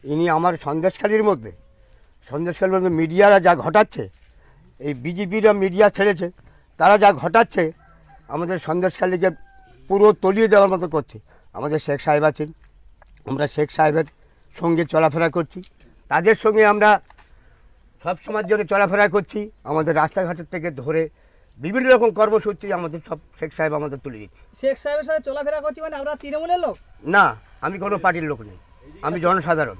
ইনি আমার সন্দেশখালির মধ্যে মিডিয়ারা যা ঘটাচ্ছে, এই বিজেপিরা মিডিয়া ছেড়েছে, তারা যা ঘটাচ্ছে আমাদের সন্দেশখালিকে পুরো তলিয়ে দেওয়ার মতো করছে। আমাদের শেখ সাহেব আছেন, আমরা শেখ সাহেবের সঙ্গে চলাফেরা করছি, তাদের সঙ্গে আমরা সব সময়ের জন্য চলাফেরা করছি। আমাদের রাস্তাঘাটের থেকে ধরে বিভিন্ন রকম কর্মসূচি আমাদের সব শেখ সাহেব আমাদের তুলে দিচ্ছে। শেখ সাহেবের সাথে চলাফেরা করছি মানে আমরা তৃণমূলের লোক না, আমি কোনো পার্টির লোক নেই, আমি জনসাধারণ।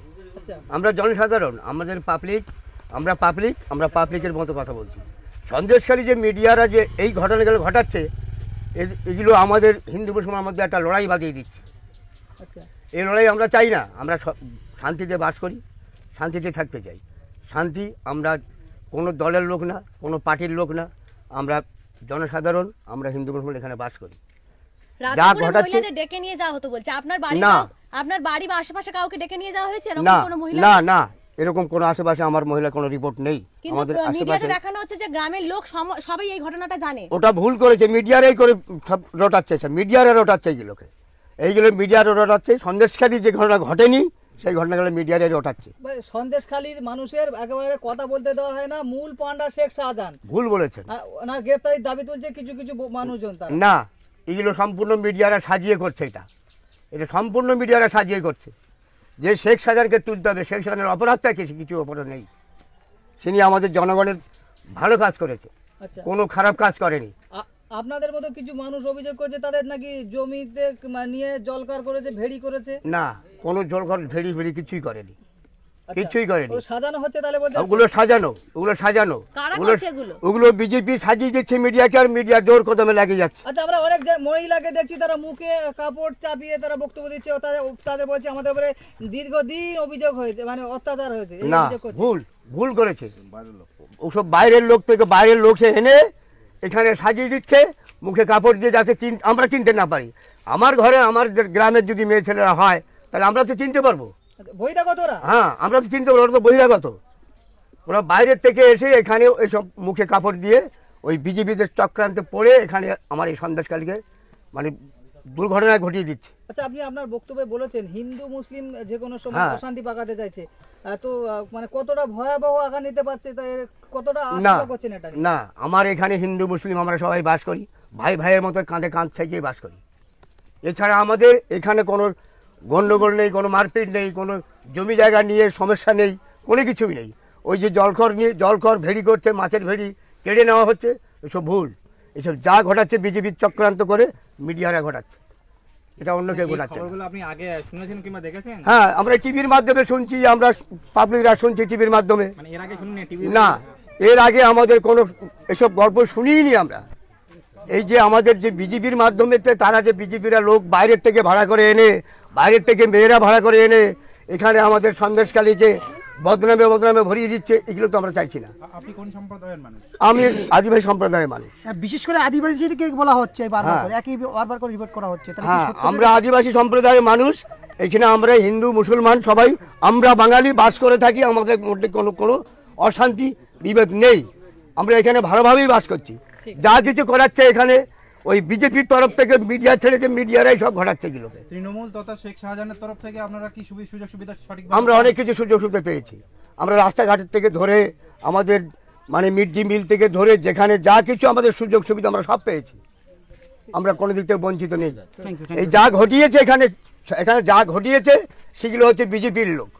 আমরা জনসাধারণ, আমাদের পাবলিক, আমরা পাবলিকের মতো কথা বলছি। সন্দেশখালী যে মিডিয়ারা যে এই ঘটনাগুলো ঘটাচ্ছে, এগুলো আমাদের হিন্দু মুসলমানের মধ্যে একটা লড়াই বাঁধিয়ে দিচ্ছে। এই লড়াই আমরা চাই না। আমরা শান্তিতে বাস করি, শান্তিতে থাকতে চাই। শান্তি, আমরা কোনো দলের লোক না, কোনো পার্টির লোক না, আমরা জনসাধারণ, আমরা হিন্দু মুসলমান এখানে বাস করি। যা ঘটাচ্ছে ডেকে নিয়ে যাওয়া হতো বলছে, আপনার বাড়ি বা আশেপাশে কাউকে ডেকে নিয়ে যাওয়া হয়েছে এরকম কোনো মহিলা? না না, এরকম কোনো আশেপাশে আমার মহিলা কোনো রিপোর্ট নেই। আমাদের মিডিয়াতে দেখানো হচ্ছে যে গ্রামের লোক সবাই এই ঘটনাটা জানে। ওটা ভুল করেছে, মিডিয়ারাই করে সব রটাচ্ছে, মিডিয়ারা রটাচ্ছে এইগুলো মিডিয়ারা রটাচ্ছে। সন্দেশখালী যে ঘটনা ঘটেনি সেই ঘটনাগুলো মিডিয়ারাই রটাচ্ছে। সন্দেশখালীর মানুষের একেবারে কথা বলতে দেওয়া হয় না। মূল পান্ডা শেখ শাহজাহান ভুল বলেছেন, না গ্রেফতারির দাবি তুলছে কিছু কিছু মানুষজন। না, এগুলো সম্পূর্ণ মিডিয়ারা সাজিয়ে করছে। এটা সম্পূর্ণ মিডিয়ারা সাজিয়ে করছে। যে শেখ শাহজাহানকে তুলতে হবে, শেখ শাহজাহানের অপরাধটা কিছু অপরাধ নেই। তিনি আমাদের জনগণের ভালো কাজ করেছে, কোনো খারাপ কাজ করেনি। আপনাদের মতো কিছু মানুষ অভিযোগ করছে তাদের নাকি জমিতে নিয়ে জলকার করেছে, ভেড়ি করেছে। না, কোনো জলকার ভেড়ি কিছুই করেনি, কিছুই করেনি। সাজানো হচ্ছে তাহলে বলতে? ওগুলো সাজানো, ওগুলো বিজেপি সাজিয়ে দিচ্ছে মিডিয়াকে, আর মিডিয়া জোর কদমে লাগিয়ে যাচ্ছে। আচ্ছা, আমরা অনেক মহিলাকে দেখছি তারা মুখে কাপড় চাপিয়ে তারা বক্তব্য দিচ্ছে, তাদের বলছে আমাদের উপরে দীর্ঘদিন অভিযোগ হয়েছে, মানে অত্যাচার হয়েছে। না, ভুল করেছে। ওসব বাইরের লোক থেকে বাইরের লোক সে এনে এখানে সাজিয়ে দিচ্ছে, মুখে কাপড় দিয়ে, যাতে আমরা চিনতে না পারি। আমার ঘরে আমার গ্রামের যদি মেয়ে ছেলেরা হয় তাহলে আমরা তো চিনতে পারবো। বহিরাগত ওরা? হ্যাঁ, আমরা তো চিনতে পারবো, ওরা তো বহিরাগত। ওরা বাইরের থেকে এসে এখানে এইসব মুখে কাপড় দিয়ে ওই বিজেপিদের চক্রান্তে পড়ে এখানে আমার এই সন্দেশকালীকে মানে দুর্ঘটনায় ঘটিয়ে দিচ্ছে। আচ্ছা, আপনি আপনার বক্তব্যে বলেছেন হিন্দু মুসলিম যে কোনো সময় অশান্তি পাকাতে চাইছে, তো মানে কতটা ভয়াবহ আকার নিতে পারছে, কতটা আশঙ্কা করছেন এটা? না, আমার এখানে হিন্দু মুসলিম আমরা সবাই বাস করি, ভাই ভাইয়ের মতো কাঁধে কাঁধ থেকেই বাস করি। এছাড়া আমাদের এখানে কোনো গণ্ডগোল নেই, কোনো মারপিট নেই, কোনো জমি জায়গা নিয়ে সমস্যা নেই, কোনো কিছুই নেই। ওই যে জলকর ভেড়ি করছে, মাছের ভেড়ি কেড়ে নেওয়া হচ্ছে, এসব ভুল। এসব যা ঘটাচ্ছে বিজেপির চক্রান্ত করে মিডিয়ারা ঘটাচ্ছে, এটা অন্য কেউ ঘটাচ্ছে। আপনি আগে শুনেছেন কিংবা দেখেছেন? হ্যাঁ, আমরা টিভির মাধ্যমে শুনছি, আমরা পাবলিকরা শুনছি টিভির মাধ্যমে। এর আগে শুনুন না, এর আগে আমাদের কোনো এসব গল্প শুনিনি আমরা। এই যে আমাদের যে বিজেপির মাধ্যমে তারা যে বিজেপিরা লোক বাইরের থেকে ভাড়া করে এনে, বাইরের থেকে মেয়েরা ভাড়া করে এনে এখানে আমাদের সন্দেশখালীকে বদনামে ভরিয়ে দিচ্ছে, এগুলো তো আমরা চাইছি না। আপনি কোন সম্প্রদায়ের মানুষ? আমি আদিবাসী সম্প্রদায়ের মানুষ। বিশেষ করে আদিবাসীদেরকে বলা হচ্ছে, বারবার করে রিপোর্ট করা হচ্ছে। হ্যাঁ, আমরা আদিবাসী সম্প্রদায়ের মানুষ। এখানে আমরা হিন্দু মুসলমান সবাই আমরা বাঙালি বাস করে থাকি। আমাদের মধ্যে কোনো অশান্তি বিভেদ নেই, আমরা এখানে ভালোভাবেই বাস করছি। যা কিছু করাচ্ছে এখানে ওই বিজেপির তরফ থেকে মিডিয়া ছেড়েছে, মিডিয়ারাই সব ঘটাচ্ছে এগুলোকে। তৃণমূল তথা শেখ শাহজাহানের তরফ থেকে আপনারা কি সুযোগ সুবিধা সঠিক? আমরা অনেক কিছু সুযোগ সুবিধা পেয়েছি। আমরা রাস্তাঘাটের থেকে ধরে আমাদের মানে মিড ডে মিল থেকে ধরে যেখানে যা কিছু আমাদের সুযোগ সুবিধা আমরা সব পেয়েছি, আমরা কোনো দিক থেকে বঞ্চিত নেই। এই যা ঘটিয়েছে এখানে যা ঘটিয়েছে সেগুলো হচ্ছে বিজেপির লোক।